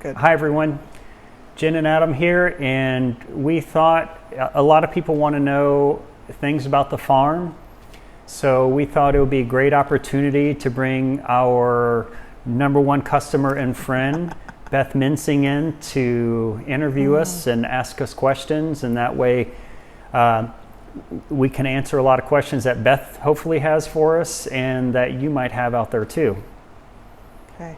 Good. Hi, everyone. Jenn and Adam here, and we thought a lot of people want to know things about the farm. So we thought it would be a great opportunity to bring our #1 customer and friend, Beth Mincing, in to interview us and ask us questions, and that way we can answer a lot of questions that Beth hopefully has for us and that you might have out there too. Okay.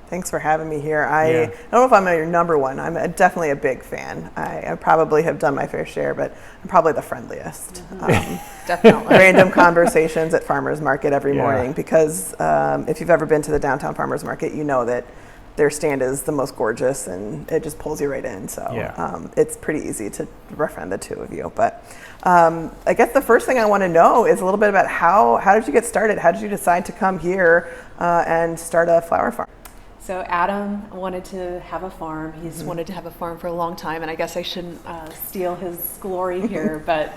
Thanks for having me here. I don't know if I'm your #1. I'm definitely a big fan. I probably have done my fair share, but I'm probably the friendliest. Definitely. Random conversations at farmers market every morning because if you've ever been to the downtown farmers market, you know that their stand is the most gorgeous and it just pulls you right in. So it's pretty easy to befriend the two of you. But I guess the first thing I want to know is a little bit about how did you get started? How did you decide to come here and start a flower farm? So Adam wanted to have a farm. He's wanted to have a farm for a long time, and I guess I shouldn't steal his glory here, but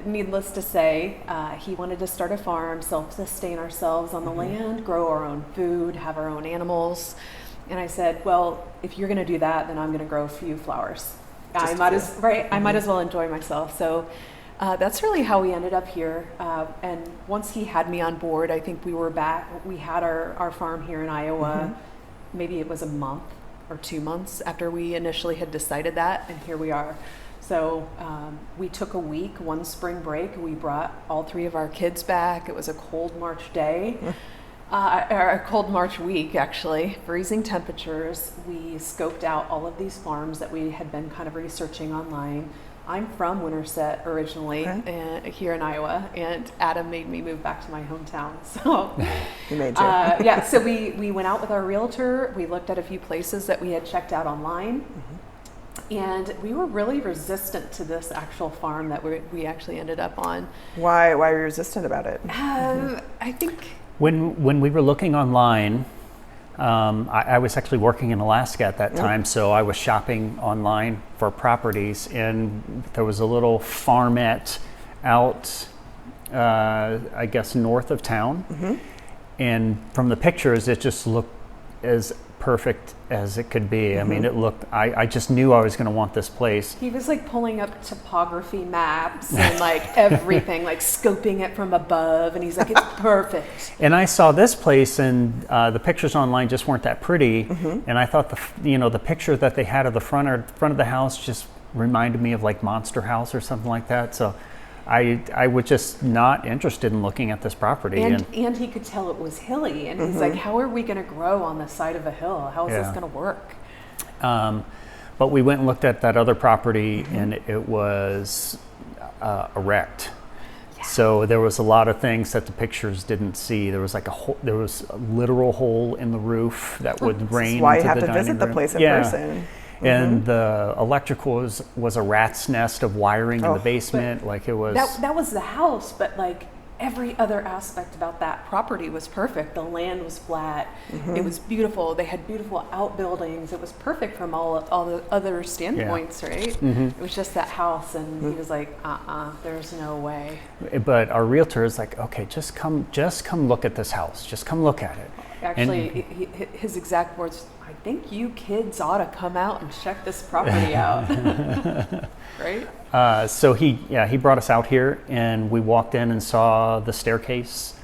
needless to say, he wanted to start a farm, self-sustain ourselves on the land, grow our own food, have our own animals. And I said, well, if you're going to do that, then I'm going to grow a few flowers. I might as well enjoy myself. So that's really how we ended up here. And once he had me on board, I think we were back. We had our farm here in Iowa. Maybe it was a month or 2 months after we initially had decided that, and here we are. So we took a week, one spring break. We brought all 3 of our kids back. It was a cold March day, or a cold March week, actually. Freezing temperatures. We scoped out all of these farms that we had been kind of researching online. I'm from Winterset originally, here in Iowa, and Adam made me move back to my hometown. So He made you. so we went out with our realtor. We looked at a few places that we had checked out online. And we were really resistant to this actual farm that we actually ended up on. Why were you resistant about it? I think When we were looking online, I was actually working in Alaska at that time, so I was shopping online for properties, and there was a little farmette out, I guess, north of town. And from the pictures, it just looked as perfect as it could be. I mean, it looked, I just knew I was going to want this place. he was like pulling up topography maps and like everything, like scoping it from above, and he's like, it's perfect. And I saw this place, and the pictures online just weren't that pretty. And I thought the picture that they had of the front of the house just reminded me of like Monster House or something like that. So I was just not interested in looking at this property. And he could tell it was hilly, and he's like, how are we going to grow on the side of a hill? How is this going to work? But we went and looked at that other property, and it was erect. So there was a lot of things that the pictures didn't see. There was like there was a literal hole in the roof that would rain. That's why you into have the to dining visit the room. place in person. And the electrical was a rat's nest of wiring in the basement. Like it was. That was the house, but like every other aspect about that property was perfect. The land was flat. It was beautiful. They had beautiful outbuildings. It was perfect from all the other standpoints, right? It was just that house, and he was like, there's no way. But our realtor is like, okay, just come look at this house. Just come look at it. Actually, his exact words, I think you kids ought to come out and check this property out. Right? So he brought us out here, and we walked in and saw the staircase,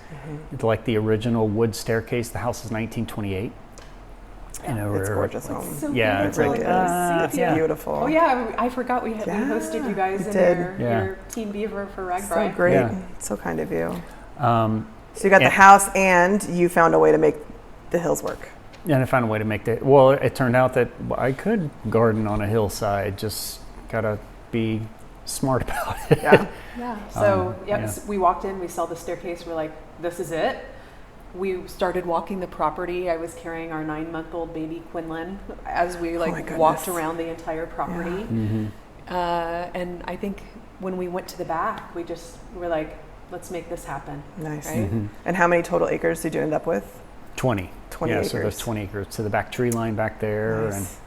like the original wood staircase. The house is 1928. And It's a gorgeous home. So It really is. It's beautiful. Oh yeah, I forgot we hosted you guys in your Team Beaver for Ragbri. So great. So kind of you. So you got the house, and you found a way to make the hills work. And I found a way to make that. Well, it turned out that I could garden on a hillside. Just gotta be smart about it. So we walked in. We saw the staircase. We're like, this is it. We started walking the property. I was carrying our 9-month-old baby Quinlan as we walked around the entire property. And I think when we went to the back, we were like, let's make this happen. Nice. Right? And how many total acres did you end up with? 20 acres. So there's 20 acres to the back tree line back there. Nice.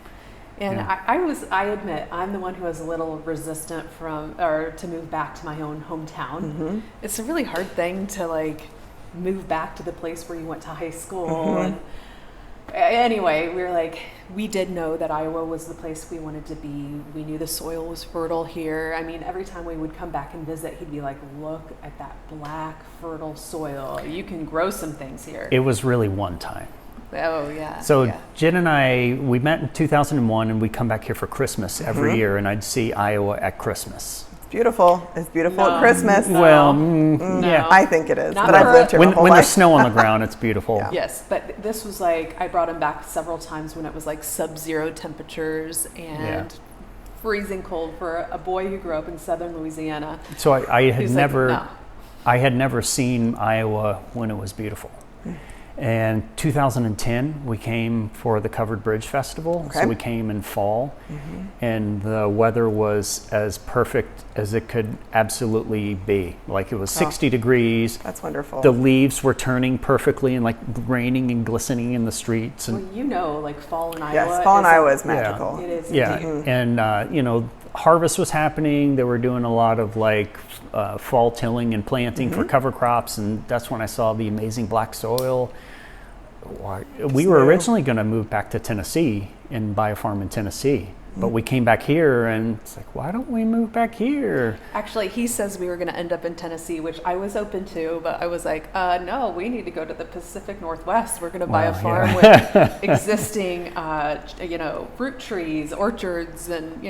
And I admit, I'm the one who was a little resistant to move back to my own hometown. It's a really hard thing to move back to the place where you went to high school. And Anyway, we were like, we did know that Iowa was the place we wanted to be. We knew the soil was fertile here. I mean, every time we would come back and visit, he'd be like, look at that black, fertile soil. You can grow some things here. It was really one time. Oh, yeah. So yeah. Jen and I, we met in 2001, and we come back here for Christmas every year, and I'd see Iowa at Christmas. It's beautiful. It's beautiful at Christmas. No. Well, yeah. I think it is, Not but I've lived here my whole When life. there's snow on the ground, it's beautiful. Yeah. Yes, but this was like, I brought him back several times when it was like sub-zero temperatures and freezing cold for a boy who grew up in southern Louisiana. So I had He's never, like, no. I had never seen Iowa when it was beautiful. And 2010, we came for the Covered Bridge Festival. Okay. So we came in fall, and the weather was as perfect as it could absolutely be. Like it was 60 degrees. That's wonderful. The leaves were turning perfectly and like raining and glistening in the streets. And Well, you know, like fall in Iowa. Yes, fall in Iowa is magical. It is. yeah, indeed. and you know, harvest was happening. They were doing a lot of like fall tilling and planting for cover crops, and that's when I saw the amazing black soil. We were originally going to move back to Tennessee and buy a farm in Tennessee, but we came back here, and it's like, why don't we move back here? Actually, he says we were going to end up in Tennessee, which I was open to, but I was like, no, we need to go to the Pacific Northwest. We're going to buy a farm with existing, fruit trees, orchards, and,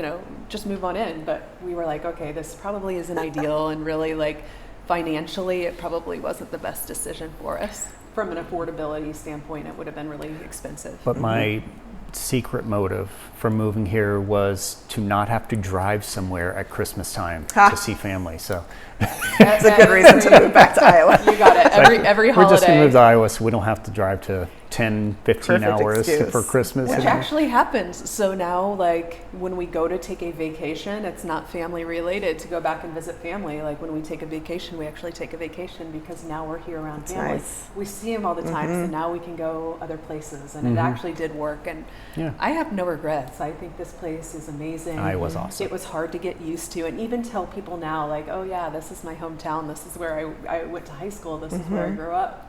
just move on in. But we were like, okay, this probably isn't ideal, and really, like, financially, it probably wasn't the best decision for us. From an affordability standpoint, it would have been really expensive. But my secret motive for moving here was to not have to drive somewhere at Christmas time to see family. So That's a good reason to move back to Iowa. You got it. Every holiday. we're just going to move to Iowa so we don't have to drive to 10, 15 Perfect hours excuse. for Christmas. Which actually happens. So now, like, when we go to take a vacation, it's not family related to go back and visit family. Like, when we take a vacation, we actually take a vacation because now we're here around family. Nice. We see them all the time, so now we can go other places. And it actually did work. And I have no regrets. I think this place is amazing. Iowa's awesome. It was hard to get used to. And even tell people now, like, oh, yeah, this is my hometown. This is where I went to high school. This is where I grew up.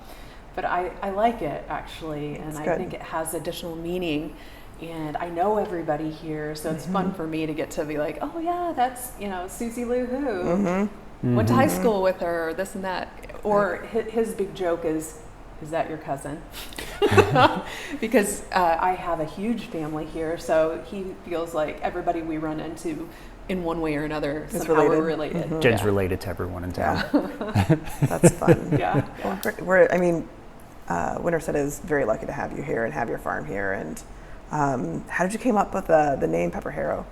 But I like it, actually, and I think it has additional meaning. And I know everybody here, so it's fun for me to get to be like, oh, yeah, that's, Susie Lou who went to high school with her, this and that. Or his big joke is that your cousin? Because I have a huge family here, so he feels like everybody we run into in one way or another, somehow we're related. Jen's related to everyone in town. That's fun. Yeah. Winterset is very lucky to have you here and have your farm here. And how did you come up with the name PepperHarrow?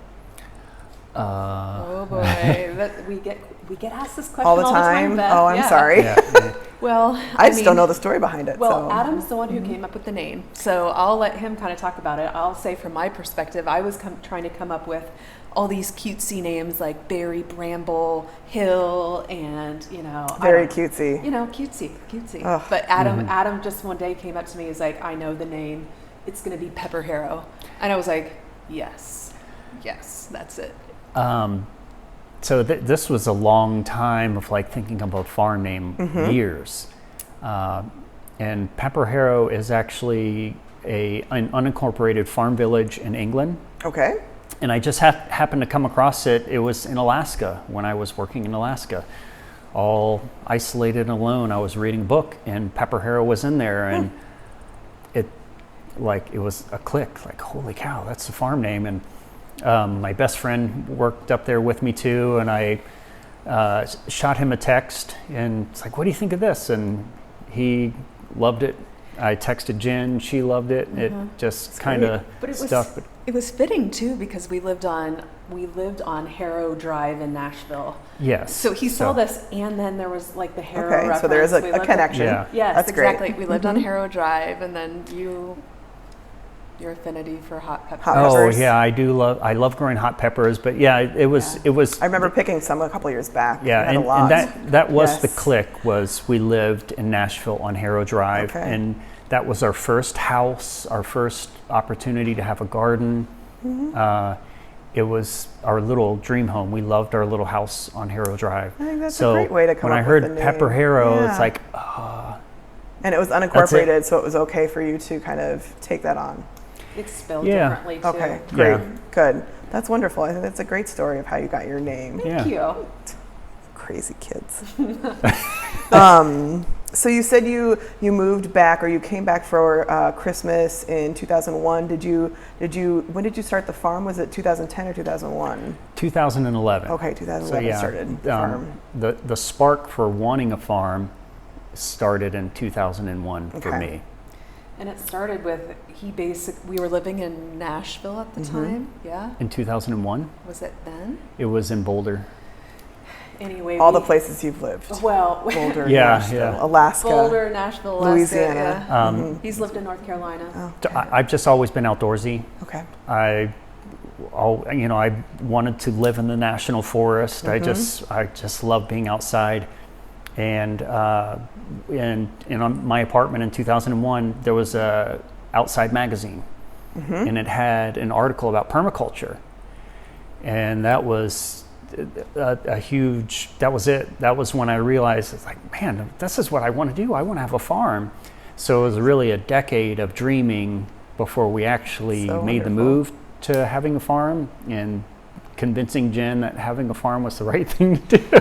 Oh boy, we get asked this question all the time. Beth. Oh, I'm sorry. Well, I just don't know the story behind it. Well, so. Adam's the one who came up with the name, so I'll let him kind of talk about it. I'll say from my perspective, I was trying to come up with all these cutesy names like Berry, Bramble, Hill, and very cutesy. Cutesy. Ugh. But Adam just one day came up to me. He's like, I know the name. It's going to be PepperHarrow, and I was like, yes, that's it. So this was a long time of like thinking about farm name years, and PepperHarrow is actually an unincorporated farm village in England. Okay. And I just happened to come across it. It was in Alaska when I was working in Alaska, all isolated and alone. I was reading a book, and PepperHarrow was in there, and it was a click. Like, holy cow, that's the farm name. And my best friend worked up there with me too, and I shot him a text, and it's like, what do you think of this? And he loved it. I texted Jenn, she loved it. It just kind of stuck. It was fitting too because we lived on Harrow Drive in Nashville. Yes. So he saw this, and then there was like the Harrow reference. Okay, so there is a connection. Yes, that's exactly. Great. We lived on Harrow Drive, and then your affinity for hot peppers. Oh yeah, I love growing hot peppers, but it was. I remember picking some a couple years back. Yeah, and that was the click. Was we lived in Nashville on Harrow Drive, and that was our first house, our first opportunity to have a garden. It was our little dream home. We loved our little house on Harrow Drive. I think that's a great way to come when up I heard with the name. PepperHarrow, it's like, And it was unincorporated, so it was okay for you to kind of take that on. It's spelled differently too. Okay, great, good. That's wonderful. I think that's a great story of how you got your name. Thank you. Crazy kids. So you said you moved back, or you came back for Christmas in 2001. When did you start the farm? Was it 2010 or 2001? 2011. Okay, 2011 started the farm. The spark for wanting a farm started in 2001 for me. And it started with we were living in Nashville at the time. Yeah. In 2001. Was it then? It was in Boulder. Anyway, all the places you've lived. Well, Boulder, Nashville, Alaska, Boulder, Nashville, Alaska, Louisiana. He's lived in North Carolina. Oh, okay. I've just always been outdoorsy. Okay. I wanted to live in the national forest. I just love being outside. And in my apartment in 2001, there was a Outside magazine, and it had an article about permaculture, and that was a huge. That was it. That was when I realized, it's like, man, this is what I want to do. I want to have a farm. So it was really a decade of dreaming before we actually made the move to having a farm, and convincing Jenn that having a farm was the right thing to do.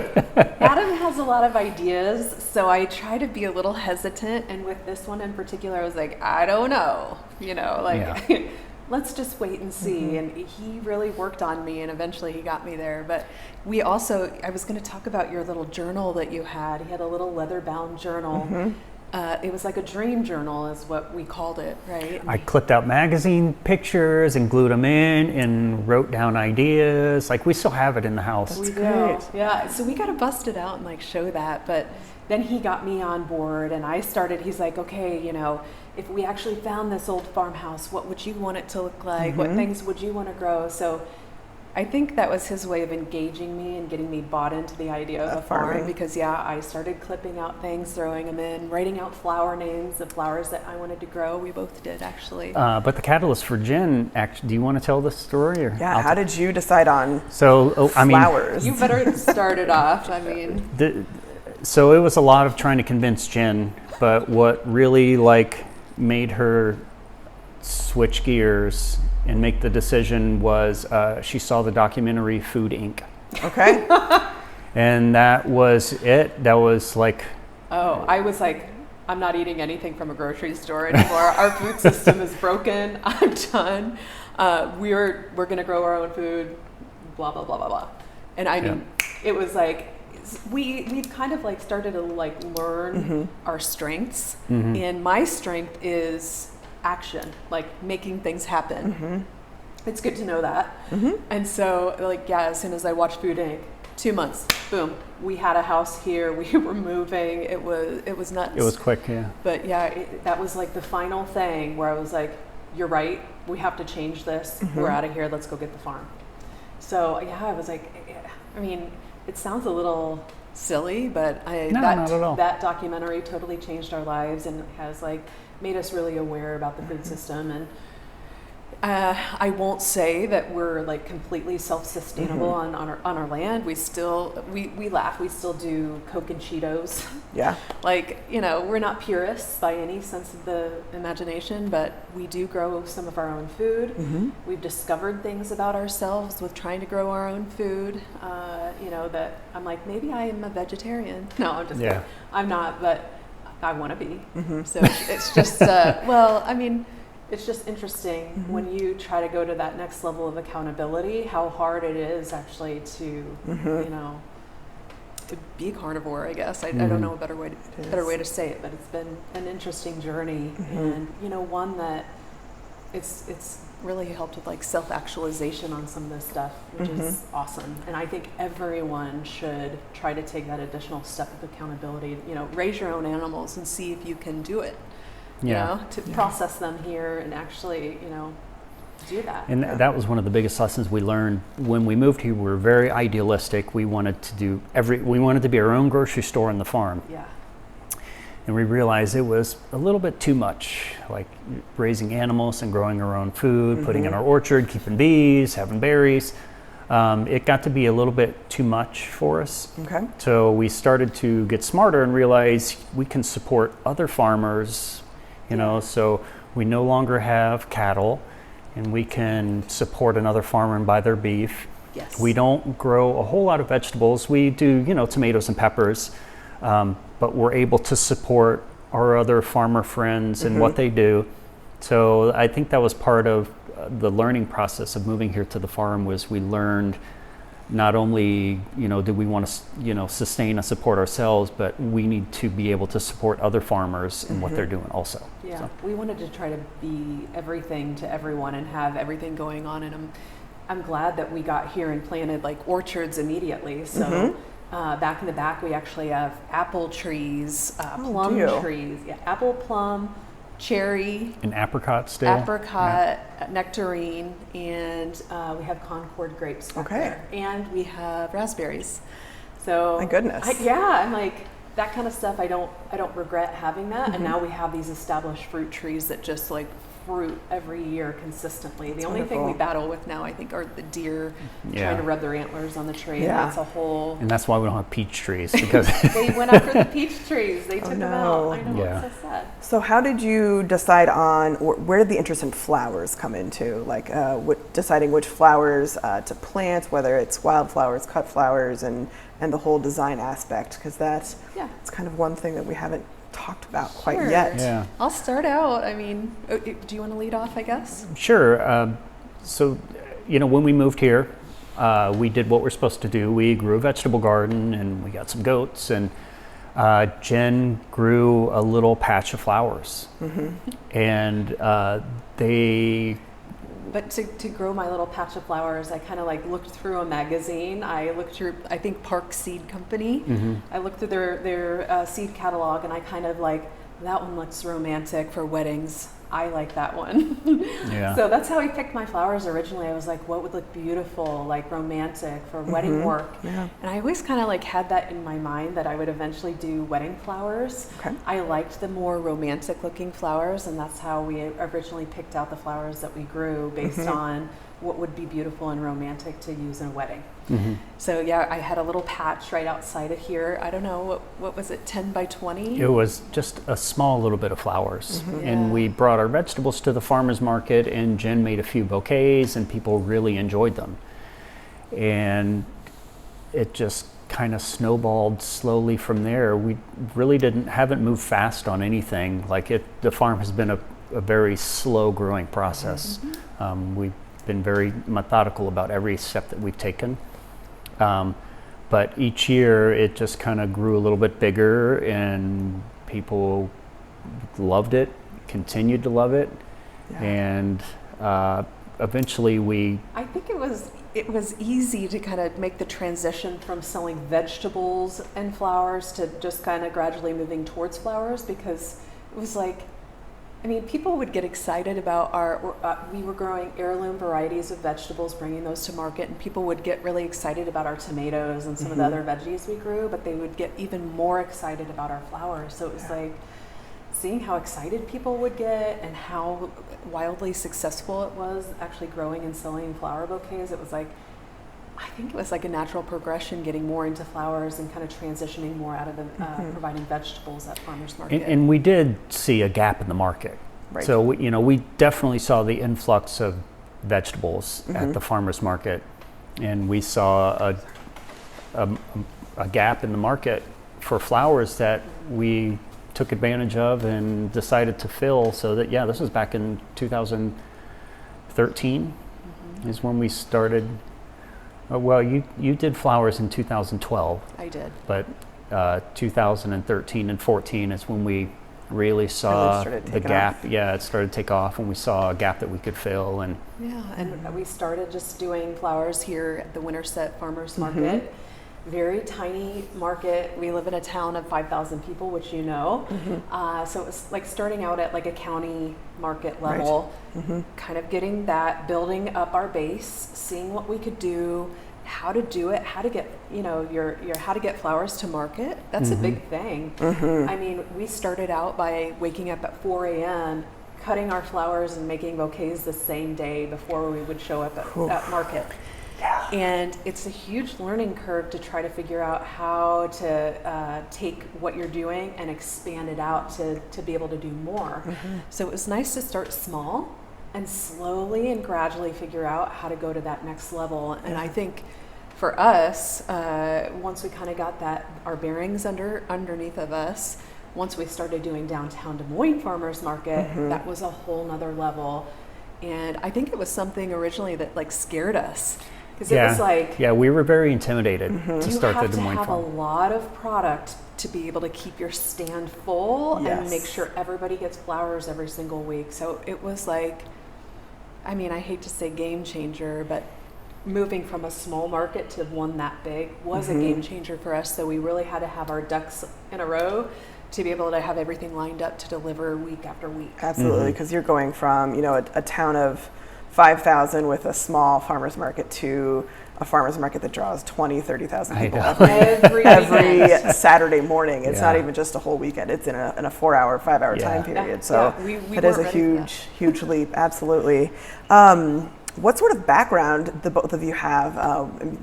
Adam has a lot of ideas, so I try to be a little hesitant. And with this one in particular, I was like, I don't know, let's just wait and see. And he really worked on me, and eventually he got me there. But I was going to talk about your little journal that you had. He had a little leather-bound journal. It was like a dream journal is what we called it, right? I clipped out magazine pictures and glued them in and wrote down ideas. Like, we still have it in the house. We do. Yeah, so we got to bust it out and show that. But then he got me on board, and he's like, okay, if we actually found this old farmhouse, what would you want it to look like? What things would you want to grow? So I think that was his way of engaging me and getting me bought into the idea of a farm, because I started clipping out things, throwing them in, writing out flower names of flowers that I wanted to grow. We both did, actually. But the catalyst for Jenn, do you want to tell this story? Or how did you decide on flowers? You better start it off. So it was a lot of trying to convince Jenn, but what really made her switch gears and make the decision was she saw the documentary Food Inc. Okay. And that was it. That was I was like, I'm not eating anything from a grocery store anymore. Our food system is broken. I'm done. We're going to grow our own food, blah, blah, blah, blah, blah. And I mean, it was like, we've kind of started to learn our strengths. And my strength is action, making things happen. It's good to know that. And so as soon as I watched Food Inc., 2 months, boom, we had a house here, we were moving. It was nuts. It was quick. But that was the final thing where I was like, you're right, we have to change this. We're out of here, let's go get the farm. So I was like, it sounds a little silly, but not at all. That documentary totally changed our lives and has made us really aware about the food system. And I won't say that we're completely self-sustainable on our land. We still we laugh. We still do Coke and Cheetos. Yeah. We're not purists by any sense of the imagination, but we do grow some of our own food. We've discovered things about ourselves with trying to grow our own food. That I'm like, maybe I am a vegetarian. No, I'm just kidding. I'm not, but I want to be. So it's just it's just interesting when you try to go to that next level of accountability, how hard it is actually to to be carnivore, I guess. I don't know a better way to say it, but it's been an interesting journey, and one that it's really helped with self-actualization on some of this stuff, which is awesome. And I think everyone should try to take that additional step of accountability. Raise your own animals and see if you can do it. To process them here and actually, do that. And that was one of the biggest lessons we learned when we moved here. We were very idealistic. We wanted to be our own grocery store on the farm. Yeah. And we realized it was a little bit too much, raising animals and growing our own food, putting in our orchard, keeping bees, having berries. it got to be a little bit too much for us. Okay. So we started to get smarter and realize we can support other farmers, you know, so we no longer have cattle and we can support another farmer and buy their beef. Yes. We don't grow a whole lot of vegetables. We do, you know, tomatoes and peppers, but we're able to support our other farmer friends and what they do. So I think that was part of the learning process of moving here to the farm. Was we learned not only, you know, do we want to, you know, sustain and support ourselves, but we need to be able to support other farmers and what they're doing also. Yeah, so. we wanted to try to be everything to everyone and have everything going on, and I'm glad that we got here and planted like orchards immediately. So back in the back we actually have apple trees, plum trees, apple, plum, cherry, and apricot still. Nectarine, and we have Concord grapes back there, and we have raspberries. So my goodness. I'm like, that kind of stuff, I don't regret having that. And now we have these established fruit trees that just like fruit every year consistently. The only thing we battle with now, I think, are the deer trying to rub their antlers on the tree. And that's a whole. And that's why we don't have peach trees, because they went after the peach trees. They took them out. I know, it's so sad. So how did you decide on, or where did the interest in flowers come into? Like deciding which flowers to plant, whether it's wildflowers, cut flowers, and the whole design aspect, because that's it's kind of one thing that we haven't talked about quite yet. Yeah. I'll start out. I mean, do you want to lead off, I guess? Sure. So, you know, when we moved here, we did what we're supposed to do. We grew a vegetable garden and we got some goats, and Jenn grew a little patch of flowers. And But to grow my little patch of flowers, I kind of like looked through a magazine. I looked through, I think, Park Seed Company. I looked through their seed catalog, and I kind of like, that one looks romantic for weddings. I like that one. So that's how I picked my flowers originally. I was like, what would look beautiful, like romantic for wedding work? And I always kind of like had that in my mind that I would eventually do wedding flowers. I liked the more romantic looking flowers, and that's how we originally picked out the flowers that we grew based on what would be beautiful and romantic to use in a wedding. So I had a little patch right outside of here. I don't know, what was it, 10 by 20? It was just a small little bit of flowers. And we brought our vegetables to the farmer's market, and Jenn made a few bouquets, and people really enjoyed them. And it just kind of snowballed slowly from there. We really haven't moved fast on anything. Like the farm has been a very slow growing process. We've been very methodical about every step that we've taken. But each year it just kind of grew a little bit bigger, and people loved it, continued to love it. And eventually I think it was easy to kind of make the transition from selling vegetables and flowers to just kind of gradually moving towards flowers, because it was like, I mean, people would get excited about we were growing heirloom varieties of vegetables, bringing those to market, and people would get really excited about our tomatoes and some of the other veggies we grew, but they would get even more excited about our flowers. So it was like seeing how excited people would get and how wildly successful it was actually growing and selling flower bouquets. It was like, I think it was like a natural progression, getting more into flowers and kind of transitioning more out of the providing vegetables at farmers market. And we did see a gap in the market. So we definitely saw the influx of vegetables at the farmers market, and we saw a gap in the market for flowers that we took advantage of and decided to fill. So that this was back in 2013 is when we started. Well, you did flowers in 2012. I did. But 2013 and 14 is when we really saw the gap. It started to take off, and we saw a gap that we could fill. And we started just doing flowers here at the Winterset Farmers Market. Very tiny market. We live in a town of 5,000 people, which you know. So it was like starting out at like a county market level, kind of getting that, building up our base, seeing what we could do, how to do it, how to get, how to get flowers to market. That's a big thing. I mean, we started out by waking up at 4 a.m., cutting our flowers and making bouquets the same day before we would show up at market. And it's a huge learning curve to try to figure out how to take what you're doing and expand it out to be able to do more. So it was nice to start small and slowly and gradually figure out how to go to that next level. And I think for us, once we kind of got our bearings underneath of us, once we started doing downtown Des Moines Farmers Market, that was a whole nother level. And I think it was something originally that like scared us. Because it was like... Yeah, we were very intimidated to start the Des Moines Farm. You have to have a lot of product to be able to keep your stand full and make sure everybody gets flowers every single week. So it was like, I mean, I hate to say game changer, but moving from a small market to one that big was a game changer for us. So we really had to have our ducks in a row to be able to have everything lined up to deliver week after week. Absolutely, because you're going from, you know, a town of 5,000 with a small farmer's market to a farmer's market that draws 20, 30,000 people every Saturday morning. It's not even just a whole weekend. It's in a 4-hour, 5-hour time period. So it is a huge leap. Absolutely. What sort of background the both of you have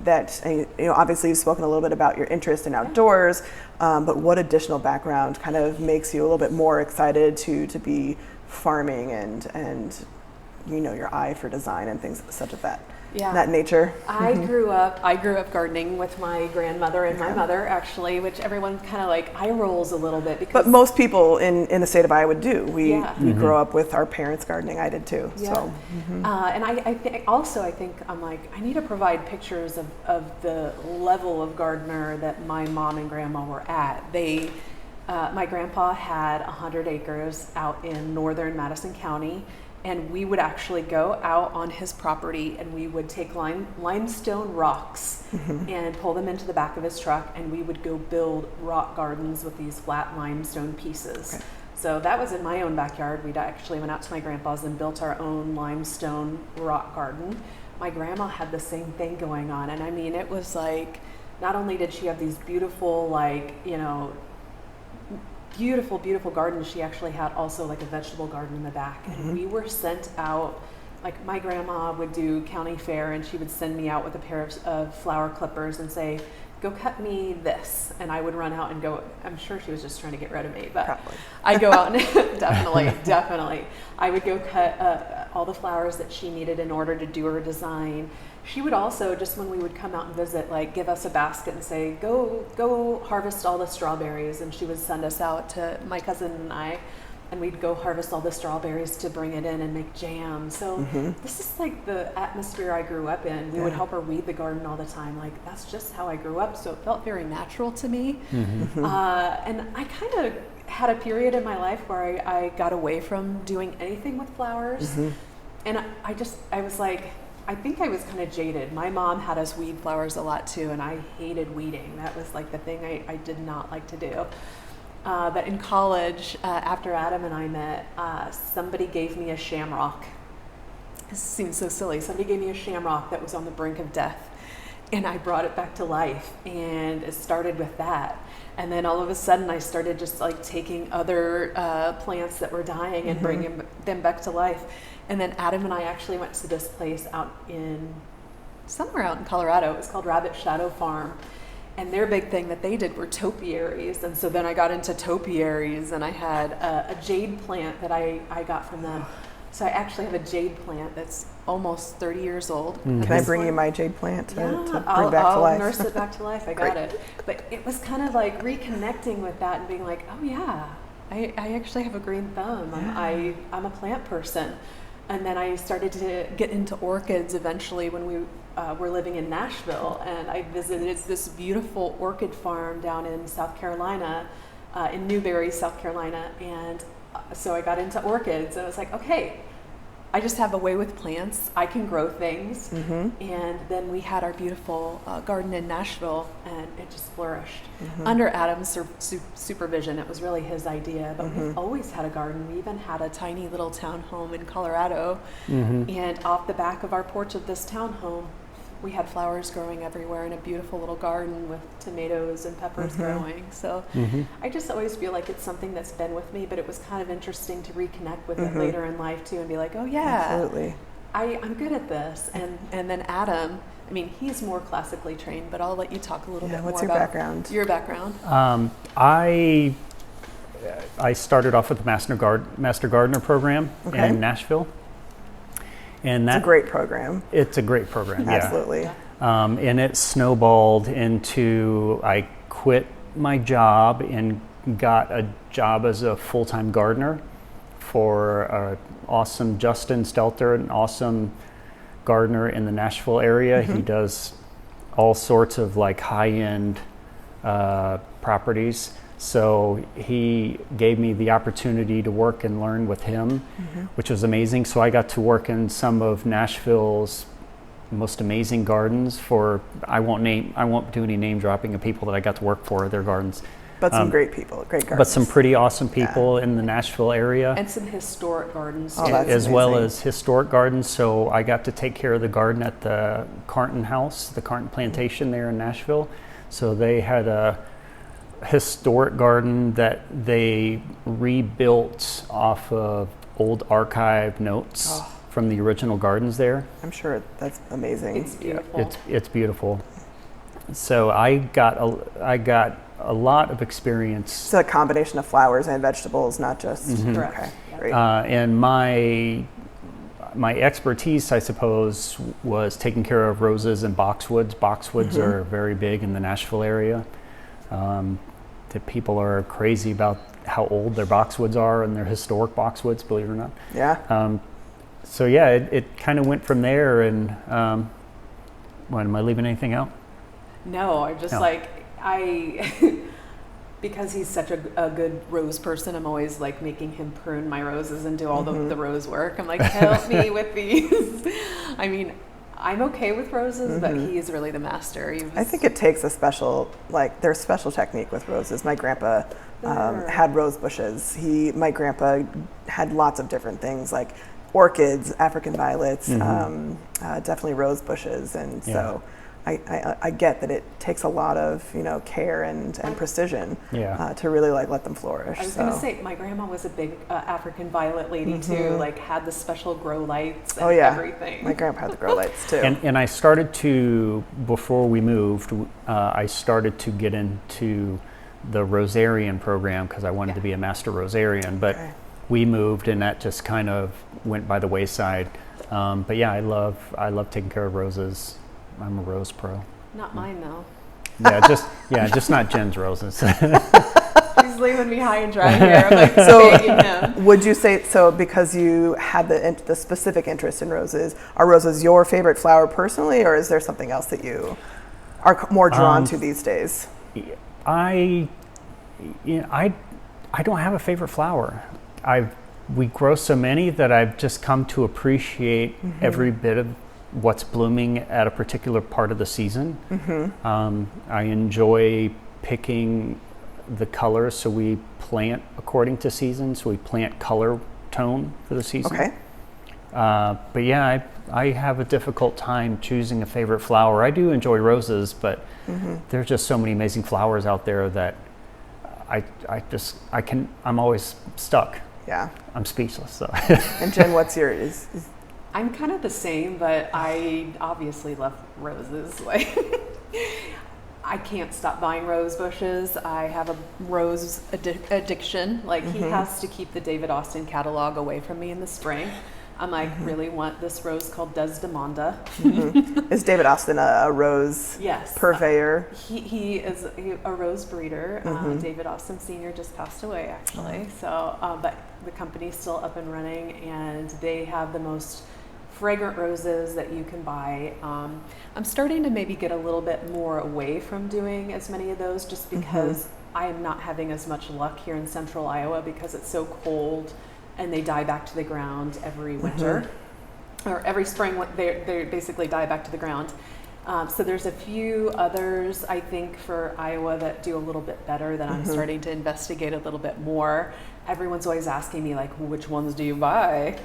that, you know, obviously you've spoken a little bit about your interest in outdoors, but what additional background kind of makes you a little bit more excited to be farming and you know, your eye for design and things such as that? That nature. I grew up gardening with my grandmother and my mother, actually, which everyone kind of like eye rolls a little bit. Because but most people in the state of Iowa do. We grow up with our parents gardening. I did too. So. And I think I'm like, I need to provide pictures of the level of gardener that my mom and grandma were at. My grandpa had 100 acres out in northern Madison County. And we would actually go out on his property and we would take limestone rocks and pull them into the back of his truck, and we would go build rock gardens with these flat limestone pieces. Okay. So that was in my own backyard. We actually went out to my grandpa's and built our own limestone rock garden. My grandma had the same thing going on. And I mean, it was like, not only did she have these beautiful, like, you know, beautiful gardens, she actually had also like a vegetable garden in the back. And we were sent out, like my grandma would do county fair and she would send me out with a pair of flower clippers and say, go cut me this. And I would run out and go, I'm sure she was just trying to get rid of me, but probably. I'd go out and definitely. I would go cut all the flowers that she needed in order to do her design. She would also, just when we would come out and visit, like give us a basket and say, go harvest all the strawberries. And she would send us out to my cousin and I, and we'd go harvest all the strawberries to bring it in and make jam. So this is like the atmosphere I grew up in. We would help her weed the garden all the time. Like that's just how I grew up. So it felt very natural to me. And I kind of had a period in my life where I got away from doing anything with flowers. And I was like, I think I was kind of jaded. My mom had us weed flowers a lot too, and I hated weeding. That was like the thing I did not like to do. But in college, after Adam and I met, somebody gave me a shamrock. This seems so silly. Somebody gave me a shamrock that was on the brink of death, and I brought it back to life, and it started with that. And then all of a sudden I started just like taking other plants that were dying and bringing them back to life. And then Adam and I actually went to this place somewhere out in Colorado. It was called Rabbit Shadow Farm. And their big thing that they did were topiaries. And so then I got into topiaries, and I had a jade plant that I got from them. So I actually have a jade plant that's almost 30 years old. Can I bring you my jade plant to bring back to life? I'll nurse it back to life. I got it. But it was kind of like reconnecting with that and being like, oh yeah, I actually have a green thumb. Yeah. I'm a plant person. And then I started to get into orchids eventually when we were living in Nashville. And I visited this beautiful orchid farm down in South Carolina, in Newberry, South Carolina. And so I got into orchids, and I was like, okay, I just have a way with plants. I can grow things. And then we had our beautiful garden in Nashville, and it just flourished. Under Adam's supervision. It was really his idea, but we've always had a garden. We even had a tiny little townhome in Colorado. And off the back of our porch of this townhome, we had flowers growing everywhere in a beautiful little garden with tomatoes and peppers growing. So I just always feel like it's something that's been with me, but it was kind of interesting to reconnect with it later in life too and be like, oh yeah, absolutely. I'm good at this. And then Adam, I mean, he's more classically trained, but I'll let you talk a little bit more about your background. I started off with the Master Gardener program in Nashville. And it's a great program. It's a great program, Absolutely. And it snowballed into, I quit my job and got a job as a full-time gardener for awesome Justin Stelter, an awesome gardener in the Nashville area. He does all sorts of like high-end properties. So he gave me the opportunity to work and learn with him, which was amazing. So I got to work in some of Nashville's most amazing gardens I won't do any name dropping of people that I got to work for their gardens. But some great people, great gardens. But some pretty awesome people in the Nashville area. And some historic gardens too. As well as historic gardens. So I got to take care of the garden at the Carnton House, the Carnton Plantation there in Nashville. So they had a historic garden that they rebuilt off of old archive notes from the original gardens there. I'm sure that's amazing. It's beautiful. Yeah, it's beautiful. So I got a lot of experience. It's a combination of flowers and vegetables, not just. Correct. Okay, great. And my expertise, I suppose, was taking care of roses and boxwoods. Boxwoods are very big in the Nashville area. The people are crazy about how old their boxwoods are, and they're historic boxwoods, believe it or not. Yeah. So yeah, it kind of went from there. And what, am I leaving anything out? No, I'm just because he's such a good rose person, I'm always like making him prune my roses and do all the rose work. I'm like, help me with these. I mean, I'm okay with roses, but he is really the master. I think it takes a special, there's special technique with roses. My grandpa had rose bushes. My grandpa had lots of different things like orchids, African violets, definitely rose bushes. And so I get that it takes a lot of care and precision to really let them flourish. I was going to say my grandma was a big African violet lady too. Had the special grow lights and everything. My grandpa had the grow lights too. And I started to, before we moved, I started to get into the Rosarian program because I wanted to be a master Rosarian. But we moved and that just kind of went by the wayside. But yeah, I love taking care of roses. I'm a rose pro. Not mine though. Just not Jenn's roses. He's leaving me high and dry here. I'm like begging him. Would you say so because you had the specific interest in roses? Are roses your favorite flower personally, or is there something else that you are more drawn to these days? I don't have a favorite flower. We grow so many that I've just come to appreciate every bit of what's blooming at a particular part of the season. I enjoy picking the colors, so we plant according to seasons. So we plant color tone for the season. Okay. But yeah, I have a difficult time choosing a favorite flower. I do enjoy roses, but there's just so many amazing flowers out there that I'm always stuck. Yeah. I'm speechless. So. And Jenn, what's yours? I'm kind of the same, but I obviously love roses. I can't stop buying rose bushes. I have a rose addiction. He has to keep the David Austin catalog away from me in the spring. I'm really want this rose called Desdemona. Is David Austin a rose purveyor? He is a rose breeder. David Austin Sr. just passed away, actually. So, but the company's still up and running, and they have the most fragrant roses that you can buy. I'm starting to maybe get a little bit more away from doing as many of those just because I am not having as much luck here in central Iowa because it's so cold and they die back to the ground every winter or every spring. They basically die back to the ground. So there's a few others, I think, for Iowa that do a little bit better that I'm starting to investigate a little bit more. Everyone's always asking me, which ones do you buy?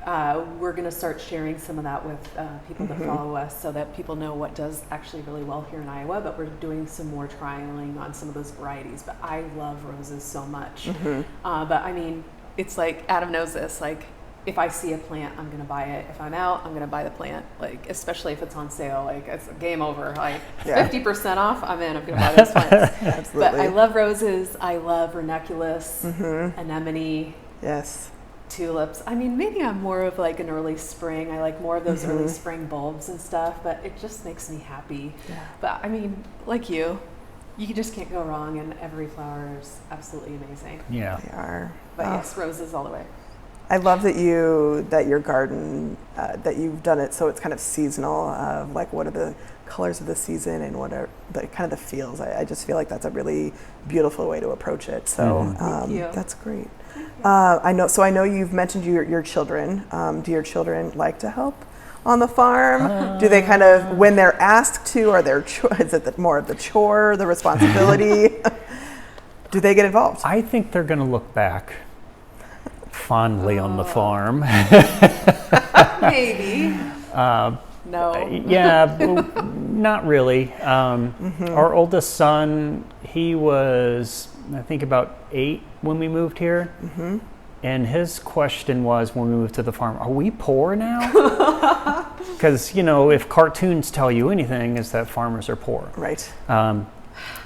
We're going to start sharing some of that with people that follow us so that people know what does actually really well here in Iowa, but we're doing some more trialing on some of those varieties. But I love roses so much. But I mean, it's Adam knows this, if I see a plant, I'm going to buy it. If I'm out, I'm going to buy the plant. Like, especially if it's on sale, like it's game over. Like 50% off, I'm in. I'm going to buy those plants. Absolutely. But I love roses. I love ranunculus, anemone. Yes. Tulips. I mean, maybe I'm more of like an early spring. I like more of those early spring bulbs and stuff, but it just makes me happy. Yeah. But I mean, like you just can't go wrong, and every flower is absolutely amazing. Yeah. They are. But yes, roses all the way. I love that your garden, that you've done it so it's kind of seasonal, of like what are the colors of the season and what are the kind of the feels. I just feel like that's a really beautiful way to approach it. So Thank you. That's great. I know you've mentioned your children. Do your children like to help on the farm? Do they kind of, when they're asked to, is it more of the chore, the responsibility? Do they get involved? I think they're going to look back fondly on the farm. Maybe. No. Yeah, not really. Our oldest son, he was, I think, about 8 when we moved here. And his question was, when we moved to the farm, are we poor now? Because, if cartoons tell you anything, is that farmers are poor. Right.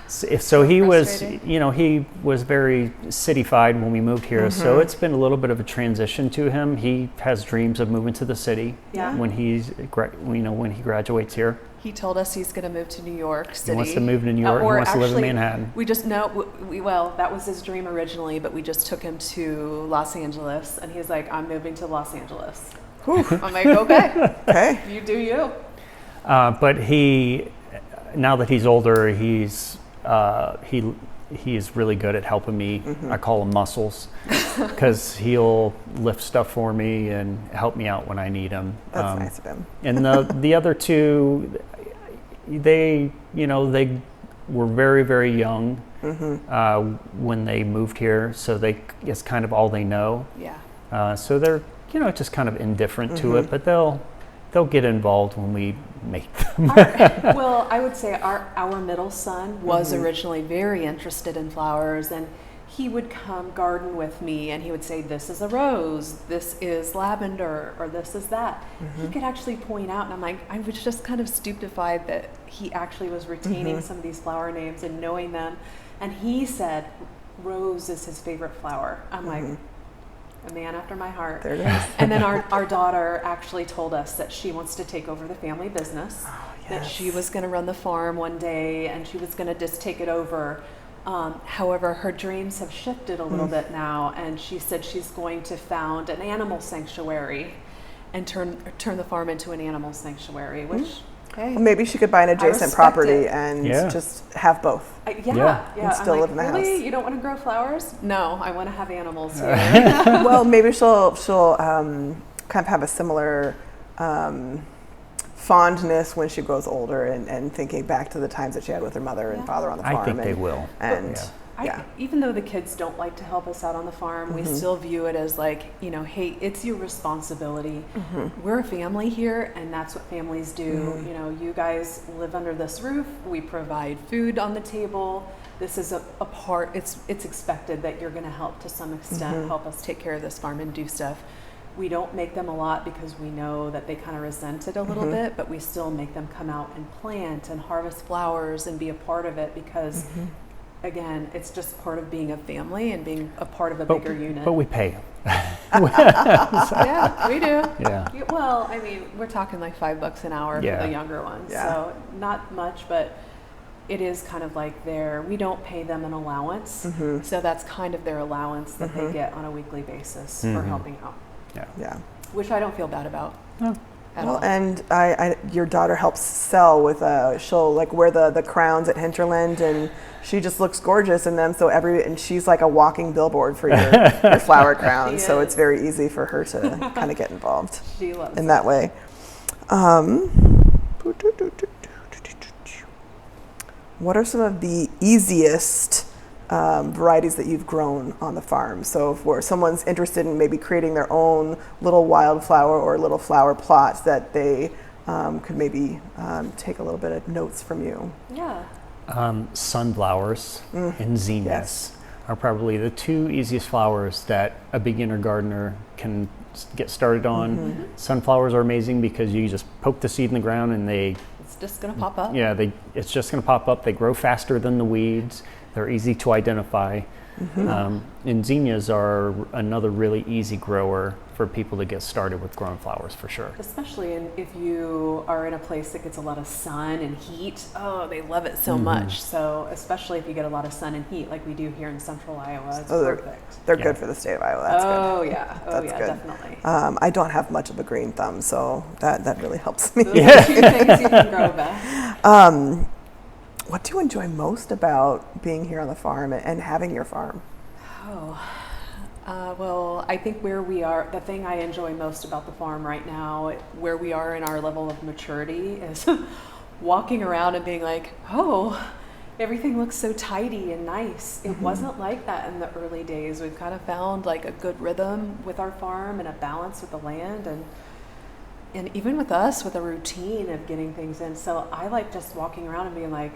So he was, he was very cityfied when we moved here. So it's been a little bit of a transition to him. He has dreams of moving to the city when when he graduates here. He told us he's going to move to New York City. He wants to move to New York. He wants to live in Manhattan. We just know, well, that was his dream originally, but we just took him to Los Angeles, and he's like, I'm moving to Los Angeles. I'm like, okay, you do you. But now that he's older, he's really good at helping me. I call him Muscles, because he'll lift stuff for me and help me out when I need him. That's nice of him. And the other two, they were very, very young when they moved here, so it's kind of all they know. Yeah. So they're just kind of indifferent to it, but they'll get involved when we make them. Well, I would say our middle son was originally very interested in flowers, and he would come garden with me, and he would say, this is a rose, this is lavender, or this is that. He could actually point out, and I'm like, I was just kind of stupefied that he actually was retaining some of these flower names and knowing them. And he said rose is his favorite flower. I'm like, a man after my heart. There it is. And then our daughter actually told us that she wants to take over the family business, that she was going to run the farm one day, and she was going to just take it over. However, her dreams have shifted a little bit now, and she said she's going to found an animal sanctuary and turn the farm into an animal sanctuary, which, well, maybe she could buy an adjacent property and just have both. And still live in the really? house. You don't want to grow flowers? No, I want to have animals here. Well, maybe she'll kind of have a similar fondness when she grows older, and thinking back to the times that she had with her mother and father on the farm. I think they will. And even though the kids don't like to help us out on the farm, we still view it as like, hey, it's your responsibility. We're a family here, and that's what families do. You guys live under this roof. We provide food on the table. This is a part, it's expected that you're going to help to some extent, help us take care of this farm and do stuff. We don't make them a lot because we know that they kind of resent it a little bit, but we still make them come out and plant and harvest flowers and be a part of it because, again, it's just part of being a family and being a part of a bigger unit. But we pay them. Yeah, we do. Yeah. Well, I mean, we're talking like $5 an hour for the younger ones, so not much, but it is kind of like we don't pay them an allowance, so that's kind of their allowance that they get on a weekly basis for helping out. Yeah. Which I don't feel bad about. No. Well, and your daughter helps sell with she'll like wear the crowns at Hinterland, and she just looks gorgeous in them. So and she's like a walking billboard for your flower crowns. So it's very easy for her to kind of get involved in that way. What are some of the easiest varieties that you've grown on the farm? So if someone's interested in maybe creating their own little wildflower or little flower plots, that they could maybe take a little bit of notes from you. Yeah. Sunflowers and zinnias are probably the two easiest flowers that a beginner gardener can get started on. Sunflowers are amazing because you just poke the seed in the ground and it's just going to pop up. Yeah, it's just going to pop up. They grow faster than the weeds. They're easy to identify. And zinnias are another really easy grower for people to get started with growing flowers, for sure. Especially if you are in a place that gets a lot of sun and heat. Oh, they love it so much. So especially if you get a lot of sun and heat like we do here in central Iowa, it's perfect. They're good for the state of Iowa. That's good. Oh yeah, That's good. Definitely. I don't have much of a green thumb, so that really helps me. Those are 2 things you can grow, Beth. What do you enjoy most about being here on the farm and having your farm? Well, I think where we are, the thing I enjoy most about the farm right now, where we are in our level of maturity, is walking around and being like, oh, everything looks so tidy and nice. It wasn't like that in the early days. We've kind of found like a good rhythm with our farm and a balance with the land, and even with us, with a routine of getting things in. So I like just walking around and being like,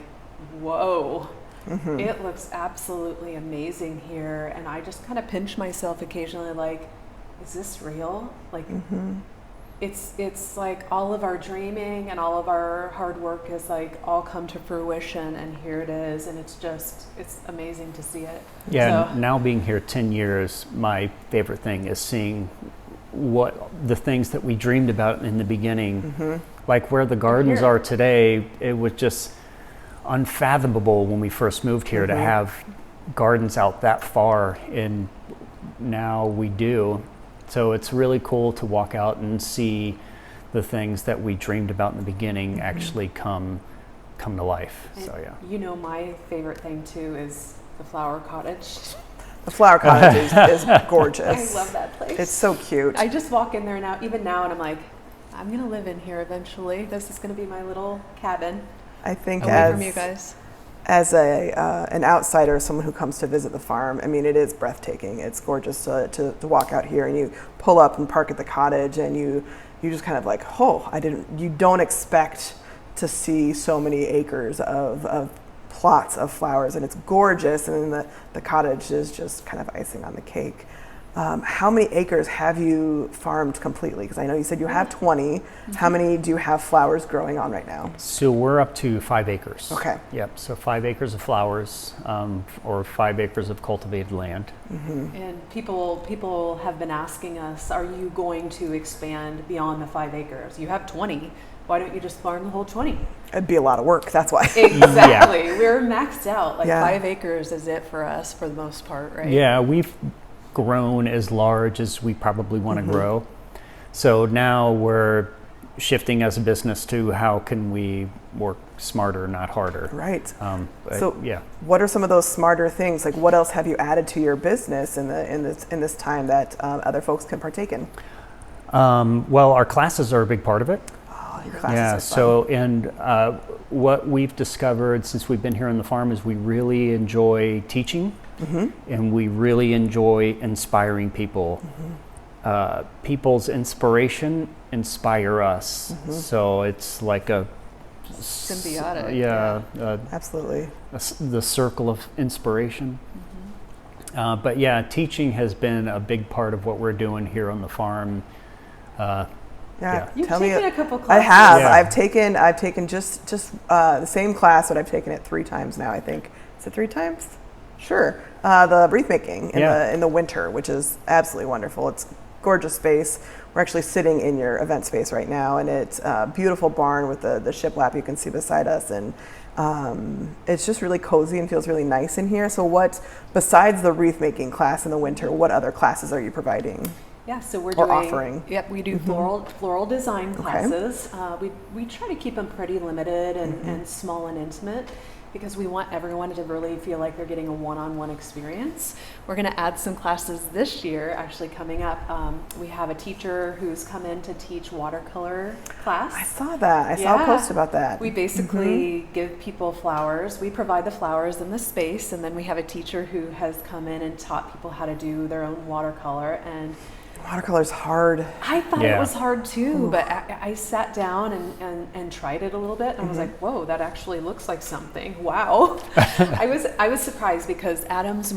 whoa. It looks absolutely amazing here, and I just kind of pinch myself occasionally like, is this real? Like it's like all of our dreaming and all of our hard work has like all come to fruition, and here it is, and it's amazing to see it. Yeah, so, now being here 10 years, my favorite thing is seeing what the things that we dreamed about in the beginning, like where the gardens are today. It was just unfathomable when we first moved here to have gardens out that far, and now we do. So it's really cool to walk out and see the things that we dreamed about in the beginning actually come to life. And so yeah. You know, my favorite thing too is the flower cottage. The flower cottage is gorgeous. I love that place. It's so cute. I just walk in there now, even now, and I'm like, I'm gonna live in here eventually. This is gonna be my little cabin. I think away from you guys. As an outsider, someone who comes to visit the farm, I mean, it is breathtaking. It's gorgeous to walk out here, and you pull up and park at the cottage, and you just kind of like, oh, you don't expect to see so many acres of plots of flowers, and it's gorgeous, and then the cottage is just kind of icing on the cake. How many acres have you farmed completely? Because I know you said you have 20. How many do you have flowers growing on right now? So we're up to 5 acres. Okay. Yep. So 5 acres of flowers, or 5 acres of cultivated land. And people have been asking us, are you going to expand beyond the 5 acres? You have 20. Why don't you just farm the whole 20? It'd be a lot of work. That's why. Exactly. We're maxed out. 5 acres is it for us for the most part, right? Yeah, we've grown as large as we probably want to grow. So now we're shifting as a business to how can we work smarter, not harder. Right. So yeah, what are some of those smarter things? Like, what else have you added to your business in this time that other folks can partake in? Well, our classes are a big part of it. Oh, your classes yeah. are fun. So and what we've discovered since we've been here on the farm is we really enjoy teaching. And we really enjoy inspiring people. People's inspiration inspire us. So it's like a symbiotic. Absolutely. The circle of inspiration. But yeah, teaching has been a big part of what we're doing here on the farm. You've taken a couple classes. I have. Yeah. I've taken just the same class, but I've taken it 3 times now. I think. Is it 3 times? Sure. The wreath making in the winter, which is absolutely wonderful. It's gorgeous space. We're actually sitting in your event space right now, and it's a beautiful barn with the shiplap you can see beside us, and it's just really cozy and feels really nice in here. So what, besides the wreath making class in the winter, what other classes are you providing? Yeah, so we're offering. Yep, we do floral design classes. We try to keep them pretty limited and small and intimate, because we want everyone to really feel like they're getting a one-on-one experience. We're going to add some classes this year, actually coming up. We have a teacher who's come in to teach watercolor class. I saw that. I saw a post about that. We basically give people flowers. We provide the flowers in the space, and then we have a teacher who has come in and taught people how to do their own watercolor. And Watercolor's hard. I thought it was hard too, but I sat down and tried it a little bit, and I was like, "Whoa, that actually looks like something!" Wow, I was surprised because Adam's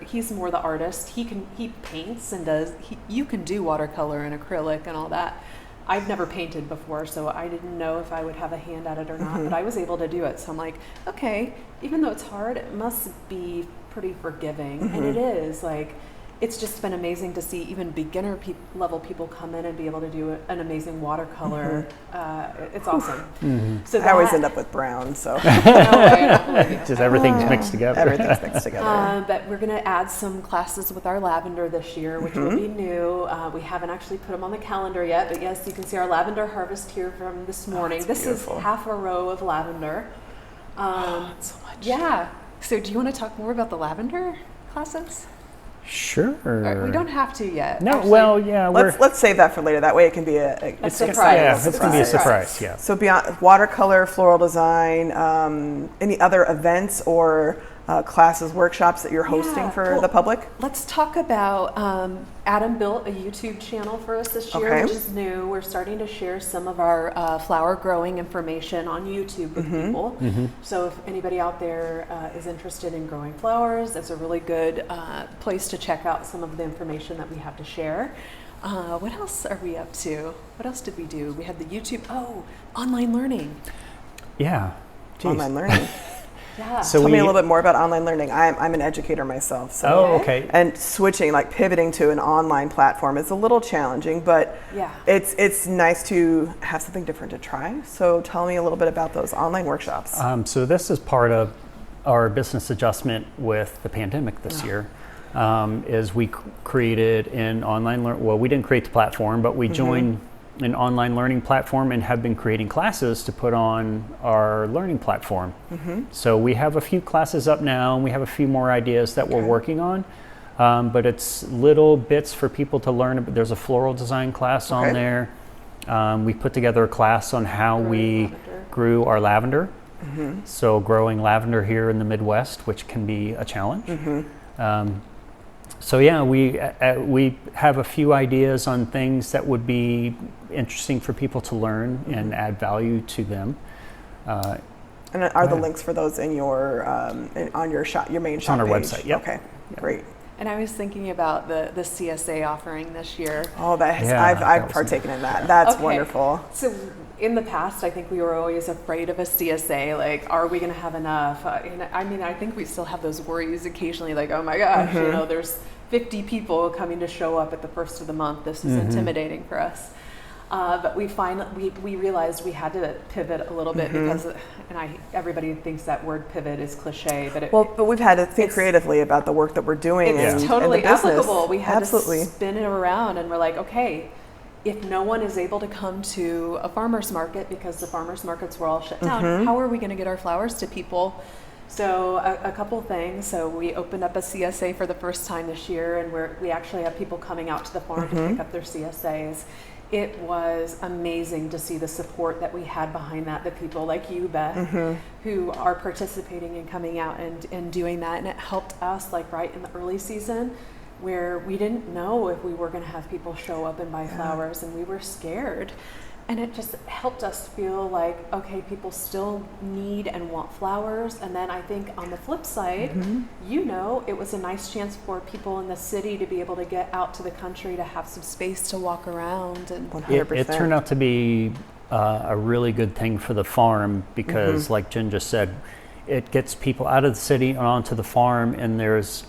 he's more the artist. He paints and does. You can do watercolor and acrylic and all that. I've never painted before, so I didn't know if I would have a hand at it or not, but I was able to do it. So I'm like, okay, even though it's hard, it must be pretty forgiving, and it is. Like, it's just been amazing to see even beginner level people come in and be able to do an amazing watercolor. It's awesome. So I always end up with brown, so. Just everything's mixed together. Everything's mixed together. But we're going to add some classes with our lavender this year, which will be new. We haven't actually put them on the calendar yet, but yes, you can see our lavender harvest here from this morning. This beautiful. Is half a row of lavender. So much. Yeah. So do you want to talk more about the lavender classes? Sure. We don't have to yet. No, actually, well, yeah. Let's save that for later. That way it can be a surprise. Yeah, it's going to be a surprise, yeah. So beyond watercolor, floral design, any other events or classes, workshops that you're hosting for the public? Let's talk about, Adam built a YouTube channel for us this year, which is new. We're starting to share some of our flower growing information on YouTube with people. So if anybody out there is interested in growing flowers, it's a really good place to check out some of the information that we have to share. What else are we up to? What else did we do? We had the YouTube, online learning. Yeah. Jeez. Online learning. Yeah. So tell me a little bit more about online learning. I'm an educator myself. So okay. And switching, like pivoting to an online platform is a little challenging, but it's nice to have something different to try. So tell me a little bit about those online workshops. So this is part of our business adjustment with the pandemic this year. Is we created an online we didn't create the platform, but we joined an online learning platform and have been creating classes to put on our learning platform. So we have a few classes up now, and we have a few more ideas that we're working on. But it's little bits for people to learn. There's a floral design class on there. We put together a class on how we grew our lavender. So growing lavender here in the Midwest, which can be a challenge. So yeah, we have a few ideas on things that would be interesting for people to learn and add value to them. And are the links for those in your on your shop, your main shop on our page? website? Yep. Okay, great. And I was thinking about the CSA offering this year. Oh, I've partaken in that. That's wonderful. So in the past, I think we were always afraid of a CSA. Like, are we going to have enough? I think we still have those worries occasionally. Like, oh my gosh, there's 50 people coming to show up at the first of the month. This is intimidating for us. But we realized we had to pivot a little bit because, everybody thinks that word pivot is cliche, but we've had to think creatively about the work that we're doing. It's totally and the business. applicable. We had to spin it around, and we're like, okay, if no one is able to come to a farmer's market because the farmer's markets were all shut down, how are we going to get our flowers to people? So a couple things. So we opened up a CSA for the first time this year, and we actually have people coming out to the farm to pick up their CSAs. It was amazing to see the support that we had behind that, the people like you, Beth, who are participating and coming out and doing that. And it helped us, like right in the early season, where we didn't know if we were going to have people show up and buy flowers, and we were scared. And it just helped us feel like, okay, people still need and want flowers. And then I think on the flip side, it was a nice chance for people in the city to be able to get out to the country to have some space to walk around. And 100%. It turned out to be a really good thing for the farm because, like Jenn just said, it gets people out of the city and onto the farm, and there's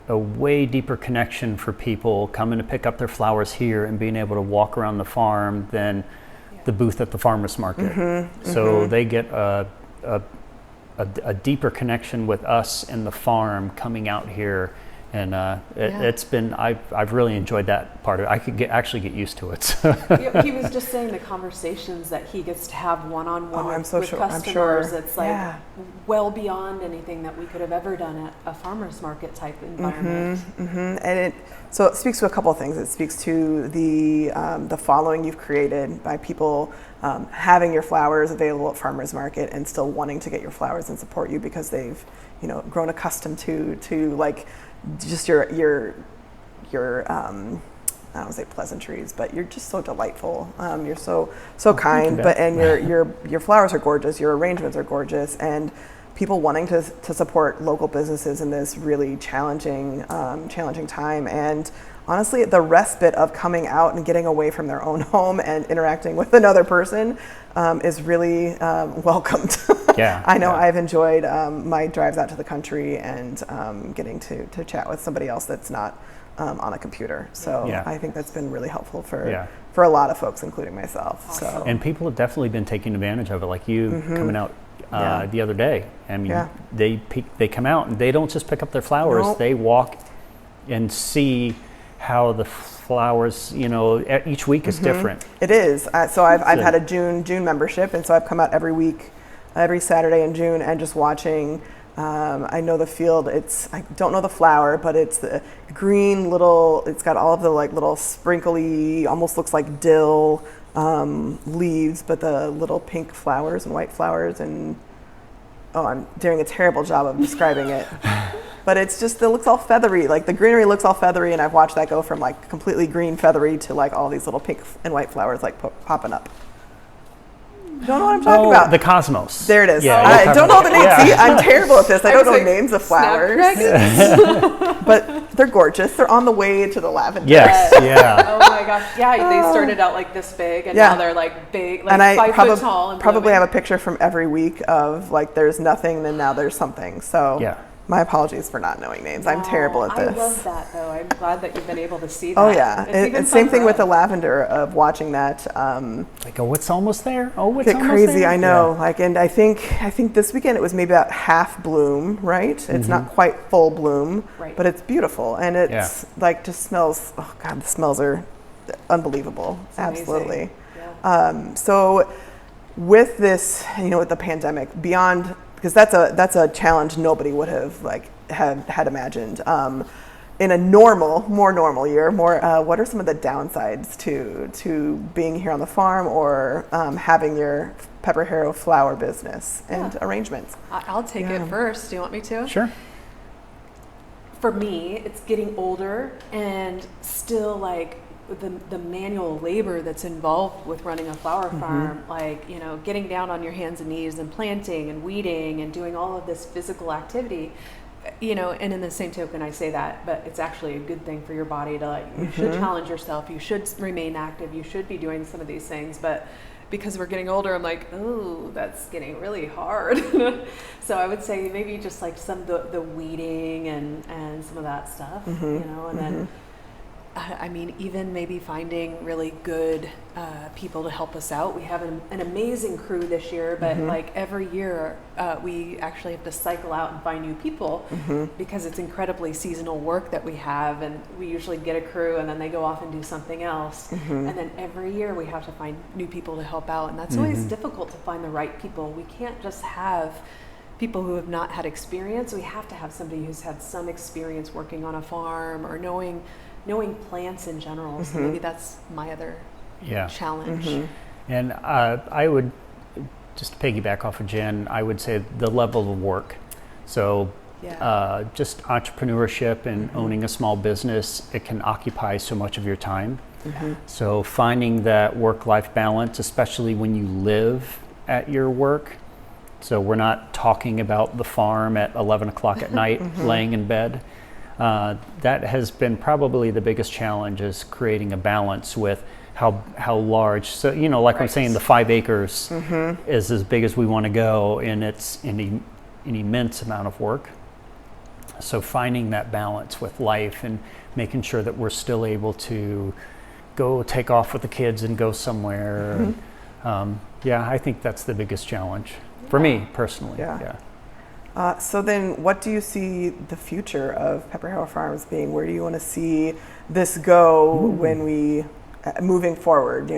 a way deeper connection for people coming to pick up their flowers here and being able to walk around the farm than the booth at the farmer's market. So they get a deeper connection with us and the farm coming out here, and it's been I've really enjoyed that part of it. I could actually get used to it. He was just saying the conversations that he gets to have one-on-one with customers. I'm sure. It's like well beyond anything that we could have ever done at a farmer's market type environment. And so it speaks to a couple of things. It speaks to the following you've created by people having your flowers available at farmers market and still wanting to get your flowers and support you because they've grown accustomed to like just your I don't want to say pleasantries, but you're just so delightful. You're so kind, and your flowers are gorgeous. Your arrangements are gorgeous, and people wanting to support local businesses in this really challenging time. And honestly, the respite of coming out and getting away from their own home and interacting with another person is really welcomed. Yeah, I know I've enjoyed my drives out to the country and getting to chat with somebody else that's not on a computer. So I think that's been really helpful for a lot of folks, including myself. Awesome. So and people have definitely been taking advantage of it, like you coming out the other day. I mean, they come out and they don't just pick up their flowers. Nope. They walk and see how the flowers, each week is different. It is. So I've had a June membership, and so I've come out every week, every Saturday in June, and just watching. I know the field. I don't know the flower, but it's the green little. It's got all of the like little sprinkly, almost looks like dill leaves, but the little pink flowers and white flowers, and I'm doing a terrible job of describing it. But it looks all feathery. Like the greenery looks all feathery, and I've watched that go from like completely green feathery to like all these little pink and white flowers like popping up. Don't know what I'm talking about. The cosmos. There it is. Yeah, I don't know the names. See, I'm terrible at this. I don't know names of flowers. But they're gorgeous. They're on the way to the lavender. Yes, yeah. Oh my gosh. Yeah, they started out like this big, and now they're like big, like and 5 foot tall. And probably have a picture from every week of like there's nothing, and now there's something. So my apologies for not knowing names. I'm terrible at this. I love that though. I'm glad that you've been able to see that. Oh yeah, it's same thing with the lavender of watching that. Like, oh, it's almost there. Oh, it's almost crazy. there. I know. Like, and I think this weekend it was maybe about half bloom. Right? It's not quite full bloom, but it's beautiful, and it's like just smells. Oh God, the smells are unbelievable. It's absolutely. Yeah. So with this, with the pandemic, beyond. Because that's a challenge nobody would have had imagined. In a more normal year, what are some of the downsides to being here on the farm or having your PepperHarrow flower business and arrangements? I'll take it first. Do you want me to? Sure. For me, it's getting older and still like the manual labor that's involved with running a flower farm, like, getting down on your hands and knees and planting and weeding and doing all of this physical activity, and in the same token, I say that, but it's actually a good thing for your body to you should challenge yourself. You should remain active. You should be doing some of these things, but because we're getting older, I'm like, oh, that's getting really hard. So I would say maybe just like some of the weeding and some of that stuff, and then I mean, even maybe finding really good people to help us out. We have an amazing crew this year, but like every year we actually have to cycle out and find new people because it's incredibly seasonal work that we have, and we usually get a crew and then they go off and do something else. And then every year we have to find new people to help out, and that's always difficult to find the right people. We can't just have people who have not had experience. We have to have somebody who's had some experience working on a farm or knowing plants in general. So maybe that's my other challenge. And I would just piggyback off of Jen. I would say the level of work. So just entrepreneurship and owning a small business, it can occupy so much of your time. So finding that work-life balance, especially when you live at your work. So we're not talking about the farm at 11 o'clock at night, laying in bed. That has been probably the biggest challenge, is creating a balance with how large. So, like I'm saying, the 5 acres is as big as we want to go, and it's an immense amount of work. So finding that balance with life and making sure that we're still able to go take off with the kids and go somewhere. I think that's the biggest challenge for me personally. So then what do you see the future of PepperHarrow Farms being? Where do you want to see this go when we, moving forward,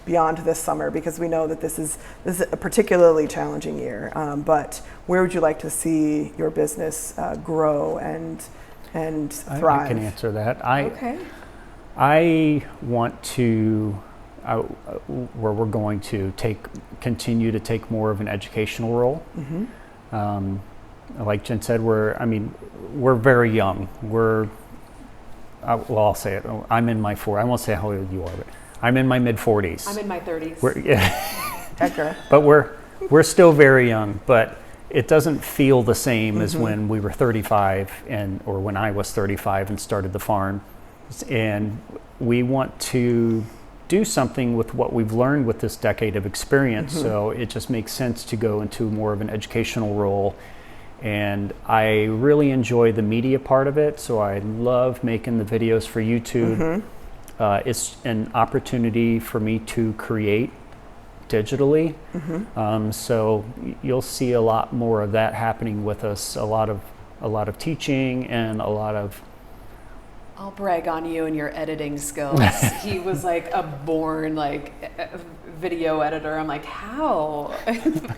beyond this summer? Because we know that this is a particularly challenging year, but where would you like to see your business grow and thrive? I can answer that. I want to, where we're going to continue to take more of an educational role. Like Jen said, we're very young. We're I'll say it. I'm in my 40s. I won't say how old you are, but I'm in my mid-40s. I'm in my 30s. But we're still very young, but it doesn't feel the same as when we were 35 or when I was 35 and started the farm. And we want to do something with what we've learned with this decade of experience. So it just makes sense to go into more of an educational role. And I really enjoy the media part of it. So I love making the videos for YouTube. It's an opportunity for me to create digitally. So you'll see a lot more of that happening with us. A lot of teaching and a lot of. I'll brag on you and your editing skills. He was like a born video editor. I'm like, how?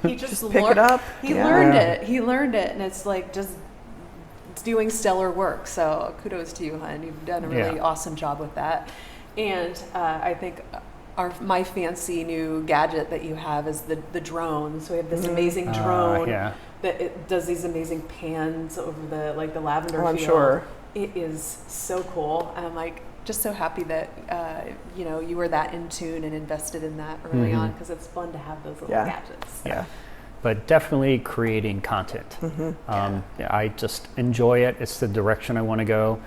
He just pick it up. He learned it. He learned it, and it's like just doing stellar work. So kudos to you, hon. You've done a really awesome job with that. And I think my fancy new gadget that you have is the drone. So we have this amazing drone that it does these amazing pans over the lavender field. I'm sure. It is so cool. And I'm like just so happy that you were that in tune and invested in that early on, because it's fun to have those little gadgets. Yeah. But definitely creating content. I just enjoy it. It's the direction I want to go.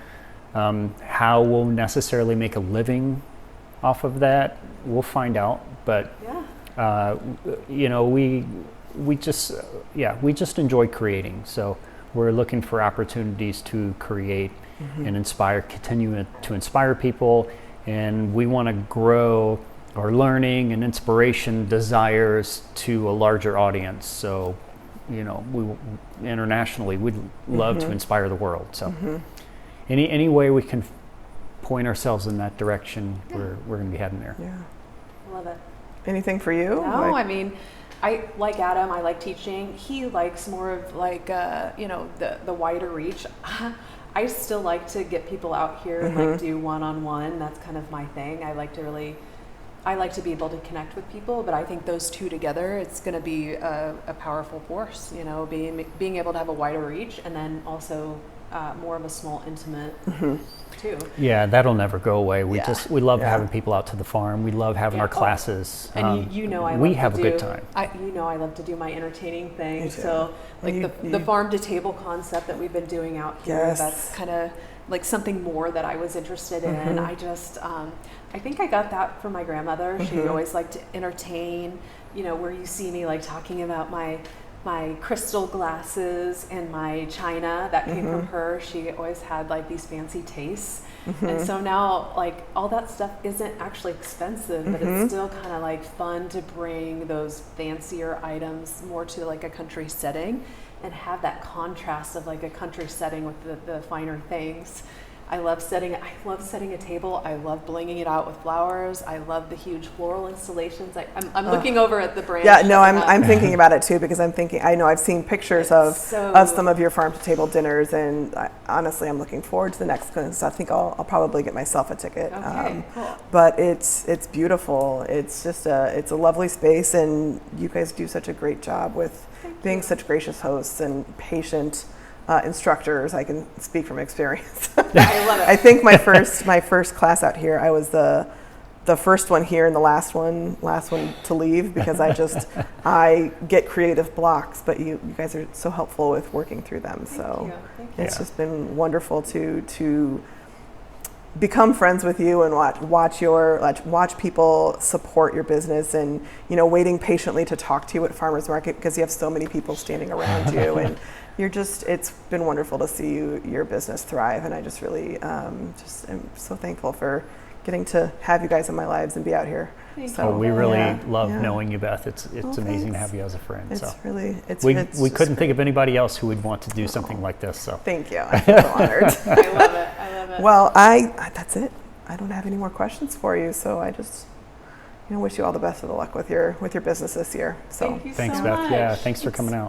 How we'll necessarily make a living off of that, we'll find out. But we just enjoy creating. So we're looking for opportunities to create and continue to inspire people, and we want to grow our learning and inspiration desires to a larger audience. So, we internationally we'd love to inspire the world. So, any way we can point ourselves in that direction, we're going to be heading there. Yeah, Love it. Anything for you? No, I mean, I like Adam. I like teaching. He likes more of the wider reach. I still like to get people out here and do one-on-one. That's kind of my thing. I like to be able to connect with people, but I think those two together, it's going to be a powerful force. Being able to have a wider reach, and then also more of a small, intimate too. Yeah, that'll never go away. We love having people out to the farm. We love having our classes. And we have a good time. I love to do my entertaining thing. So the farm to table concept that we've been doing out here, that's kind of like something more that I was interested in. I just, I think I got that from my grandmother. She always liked to entertain, where you see me like talking about my crystal glasses and my china that came from her. She always had like these fancy tastes. And so now like all that stuff isn't actually expensive, but it's still kind of like fun to bring those fancier items more to like a country setting and have that contrast of like a country setting with the finer things. I love setting a table. I love blinging it out with flowers. I love the huge floral installations. I'm looking over at the branch. Yeah, no, I'm thinking about it too, because I know I've seen pictures of some of your farm to table dinners, and honestly, I'm looking forward to the next one. So I think I'll probably get myself a ticket. Okay, cool. But it's beautiful. It's just it's a lovely space, and you guys do such a great job with being such gracious hosts and patient instructors. I can speak from experience. I love it. I think my first class out here, I was the first one here and the last one to leave, because I get creative blocks, but you guys are so helpful with working through them. So it's just been wonderful to become friends with you and watch people support your business, and waiting patiently to talk to you at farmers market, because you have so many people standing around you, and it's been wonderful to see your business thrive, and I just really am so thankful for getting to have you guys in my lives and be out here. So we really love knowing you, Beth. It's amazing to have you as a friend. We couldn't think of anybody else who would want to do something like this. So thank you. I'm so honored. I love it. Well, that's it. I don't have any more questions for you, so I just wish you all the best of the luck with your business this year. So thank you thanks, so Beth. much. Yeah, thanks for coming out.